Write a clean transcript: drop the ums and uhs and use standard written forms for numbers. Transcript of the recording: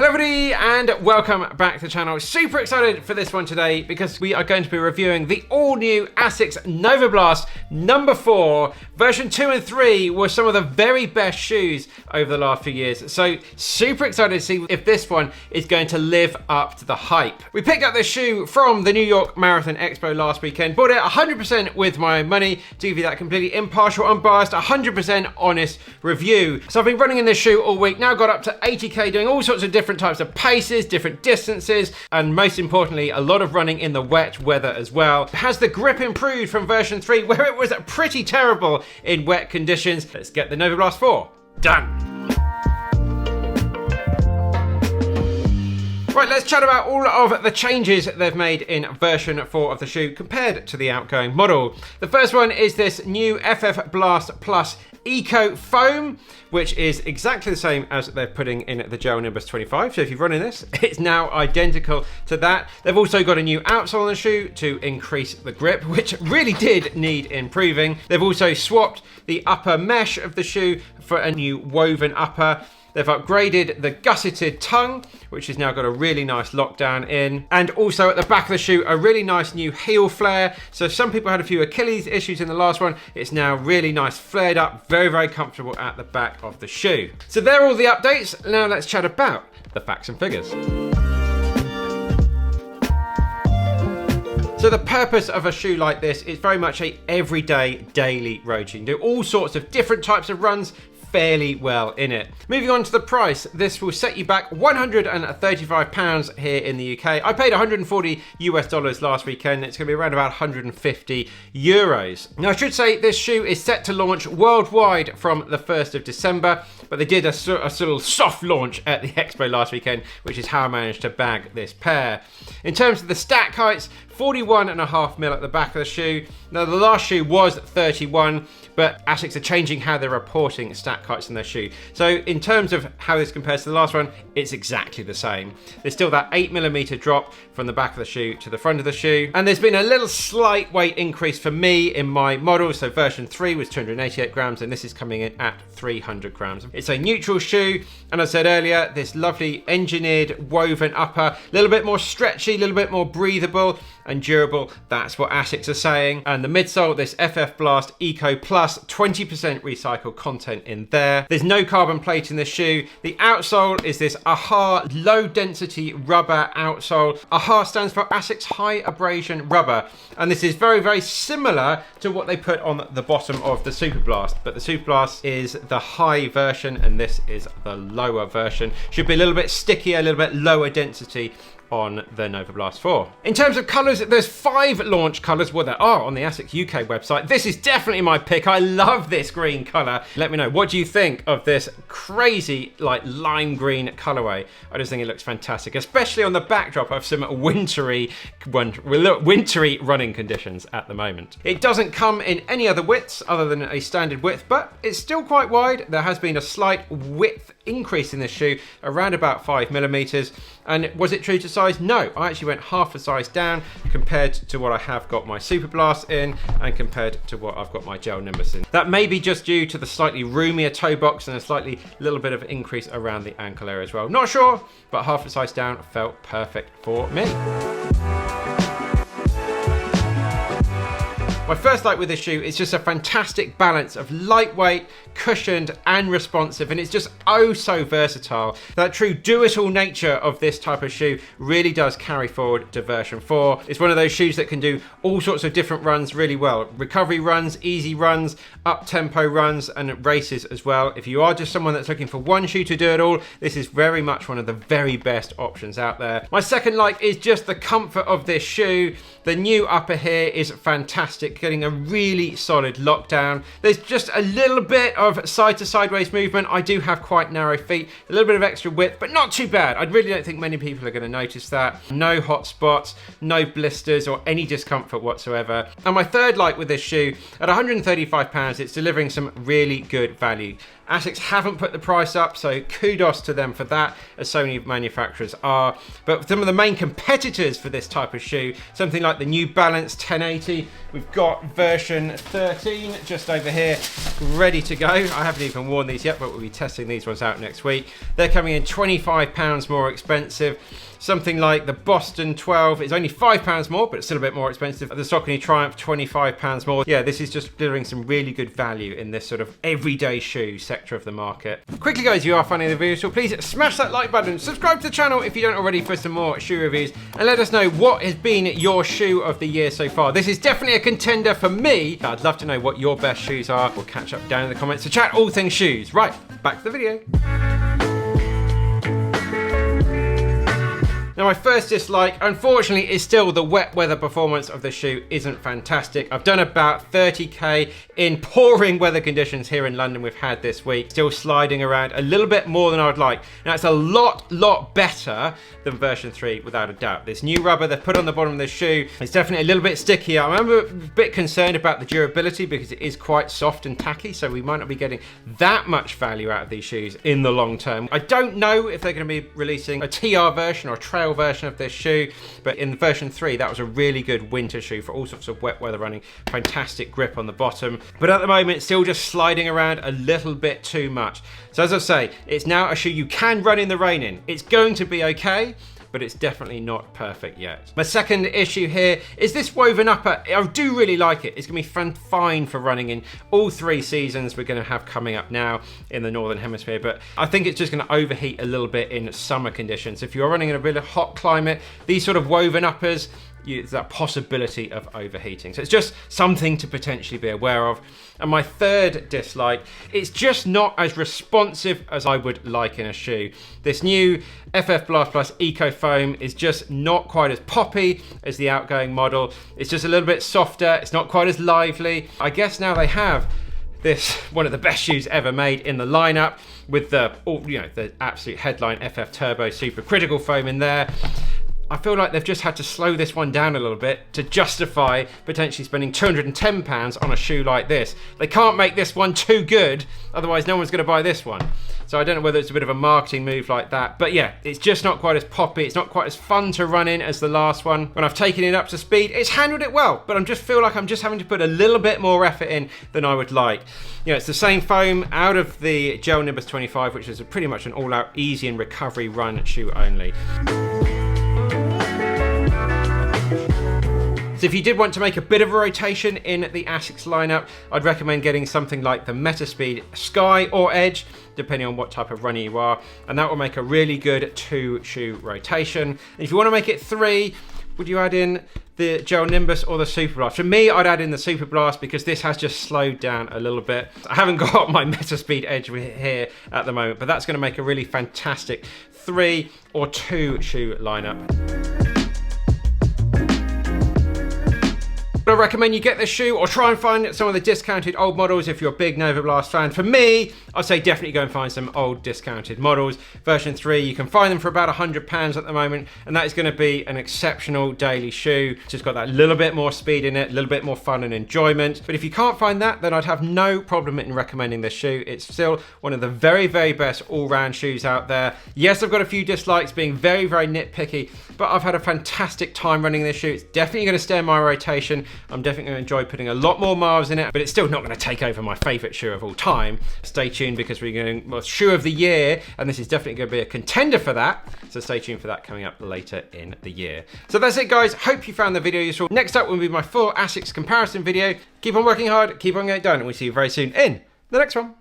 Hello everybody and welcome back to the channel. Super excited for this one today because we are going to be reviewing the all new Asics Novablast number 4. Version 2 and 3 were some of the very best shoes over the last few years. So super excited to see if this one is going to live up to the hype. We picked up this shoe from the New York Marathon Expo last weekend. Bought it 100% with my own money to give you that completely impartial, unbiased, 100% honest review. So I've been running in this shoe all week. Now got up to 80k doing all sorts of different types of paces, different distances, and most importantly, a lot of running in the wet weather as well. Has the grip improved from version 3 where it was pretty terrible in wet conditions? Let's get the Novablast 4 done. Right, let's chat about all of the changes they've made in version 4 of the shoe compared to the outgoing model. The first one is this new FF Blast Plus Eco Foam, which is exactly the same as they're putting in the Gel Nimbus 25. So if you're running this, it's now identical to that. They've also got a new outsole on the shoe to increase the grip, which really did need improving. They've also swapped the upper mesh of the shoe for a new woven upper. They've upgraded the gusseted tongue, which has now got a really nice lockdown in. And also at the back of the shoe, a really nice new heel flare. So some people had a few Achilles issues in the last one. It's now really nice flared up, very, very comfortable at the back of the shoe. So there are all the updates. Now let's chat about the facts and figures. So the purpose of a shoe like this is very much a everyday, daily road shoe. You can do all sorts of different types of runs fairly well in it. Moving on to the price, this will set you back £135 here in the UK. I paid $140 US last weekend. It's going to be around about 150 euros. Now I should say this shoe is set to launch worldwide from the 1st of December, but they did a sort of soft launch at the Expo last weekend, which is how I managed to bag this pair. In terms of the stack heights, 41.5mm at the back of the shoe. Now the last shoe was 31, but Asics are changing how they're reporting stack heights in their shoe. So in terms of how this compares to the last one, it's exactly the same. There's still that 8mm drop from the back of the shoe to the front of the shoe. And there's been a little slight weight increase for me in my model. So version 3 was 288 grams and this is coming in at 300 grams. It's a neutral shoe. And as I said earlier, this lovely engineered woven upper, a little bit more stretchy, a little bit more breathable and durable. That's what Asics are saying. And the midsole, this FF Blast Eco Plus, 20% recycled content in there. There's no carbon plate in the shoe. The outsole is this AHA low density rubber outsole. AHA stands for Asics High Abrasion Rubber. And this is very, very similar to what they put on the bottom of the Superblast. But the Superblast is the high version and this is the lower version. Should be a little bit stickier, a little bit lower density on the Novablast 4. In terms of colours, there's 5 launch colours. Well, there are on the Asics UK website. This is definitely my pick. I love this green colour. Let me know, what do you think of this crazy, like, lime green colourway? I just think it looks fantastic, especially on the backdrop of some wintry running conditions at the moment. It doesn't come in any other widths other than a standard width, but it's still quite wide. There has been a slight width increase in this shoe, around about 5mm. And was it true to size? No, I actually went half a size down compared to what I have got my Superblast in and compared to what I've got my Gel Nimbus in. That may be just due to the slightly roomier toe box and a slightly little bit of increase around the ankle area as well. Not sure, but half a size down felt perfect for me. My first like with this shoe is just a fantastic balance of lightweight, cushioned and responsive, and it's just oh so versatile. That true do-it-all nature of this type of shoe really does carry forward to version 4. It's one of those shoes that can do all sorts of different runs really well. Recovery runs, easy runs, up-tempo runs and races as well. If you are just someone that's looking for one shoe to do it all, this is very much one of the very best options out there. My second like is just the comfort of this shoe. The new upper here is fantastic, getting a really solid lockdown. There's just a little bit of side to sideways movement. I do have quite narrow feet, a little bit of extra width, but not too bad. I really don't think many people are going to notice that. No hot spots, no blisters or any discomfort whatsoever. And my third like with this shoe, at £135, it's delivering some really good value. Asics haven't put the price up, so kudos to them for that, as so many manufacturers are. But some of the main competitors for this type of shoe, something like the New Balance 1080, we've got version 13 just over here, ready to go. I haven't even worn these yet, but we'll be testing these ones out next week. They're coming in £25 more expensive. Something like the Boston 12 is only £5 more, but it's still a bit more expensive. The Saucony Triumph, £25 more. Yeah, this is just delivering some really good value in this sort of everyday shoe sector of the market. Quickly guys, if you are finding the video useful, please smash that like button, subscribe to the channel if you don't already for some more shoe reviews, and let us know what has been your shoe of the year so far. This is definitely a contender for me. I'd love to know what your best shoes are. We'll catch up down in the comments to chat all things shoes. Right, back to the video. Now my first dislike, unfortunately, is still the wet weather performance of the shoe isn't fantastic. I've done about 30k in pouring weather conditions here in London we've had this week. Still sliding around a little bit more than I'd like. Now it's a lot better than version 3 without a doubt. This new rubber they've put on the bottom of the shoe is definitely a little bit stickier. I'm a bit concerned about the durability because it is quite soft and tacky, so we might not be getting that much value out of these shoes in the long term. I don't know if they're going to be releasing a TR version or a trail version of this shoe, but in version 3 that was a really good winter shoe for all sorts of wet weather running. Fantastic grip on the bottom, but at the moment it's still just sliding around a little bit too much. So as I say, it's now a shoe you can run in the rain in. It's going to be okay, but it's definitely not perfect yet. My second issue here is this woven upper. I do really like it. It's gonna be fine for running in all 3 seasons we're gonna have coming up now in the Northern Hemisphere, but I think it's just gonna overheat a little bit in summer conditions. If you're running in a really hot climate, these sort of woven uppers, there's that possibility of overheating. So it's just something to potentially be aware of. And my third dislike, it's just not as responsive as I would like in a shoe. This new FF Blast Plus Eco Foam is just not quite as poppy as the outgoing model. It's just a little bit softer. It's not quite as lively. I guess now they have this, one of the best shoes ever made in the lineup with the, the absolute headline FF Turbo Super Critical Foam in there. I feel like they've just had to slow this one down a little bit to justify potentially spending £210 on a shoe like this. They can't make this one too good, otherwise no one's going to buy this one. So I don't know whether it's a bit of a marketing move like that, but yeah, it's just not quite as poppy. It's not quite as fun to run in as the last one. When I've taken it up to speed, it's handled it well, but I just feel like I'm just having to put a little bit more effort in than I would like. You know, it's the same foam out of the Gel Nimbus 25, which is pretty much an all-out easy and recovery run shoe only. So if you did want to make a bit of a rotation in the Asics lineup, I'd recommend getting something like the Metaspeed Sky or Edge, depending on what type of runner you are, and that will make a really good 2-shoe rotation. And if you want to make it 3, would you add in the Gel Nimbus or the Super Blast? For me, I'd add in the Super Blast because this has just slowed down a little bit. I haven't got my Metaspeed Edge here at the moment, but that's going to make a really fantastic 3 or 2-shoe lineup. I recommend you get this shoe or try and find some of the discounted old models if you're a big Novablast fan. For me, I'd say definitely go and find some old discounted models. Version 3, you can find them for about £100 at the moment, and that is going to be an exceptional daily shoe. It's just got that little bit more speed in it, a little bit more fun and enjoyment. But if you can't find that, then I'd have no problem in recommending this shoe. It's still one of the very best all-round shoes out there. Yes, I've got a few dislikes, being very nitpicky, but I've had a fantastic time running this shoe. It's definitely going to stay in my rotation. I'm definitely going to enjoy putting a lot more miles in it, but it's still not going to take over my favourite shoe of all time. Stay tuned because we're going to shoe of the year, and this is definitely going to be a contender for that. So stay tuned for that coming up later in the year. So that's it, guys. Hope you found the video useful. Next up will be my full Asics comparison video. Keep on working hard, keep on getting it done, and we'll see you very soon in the next one.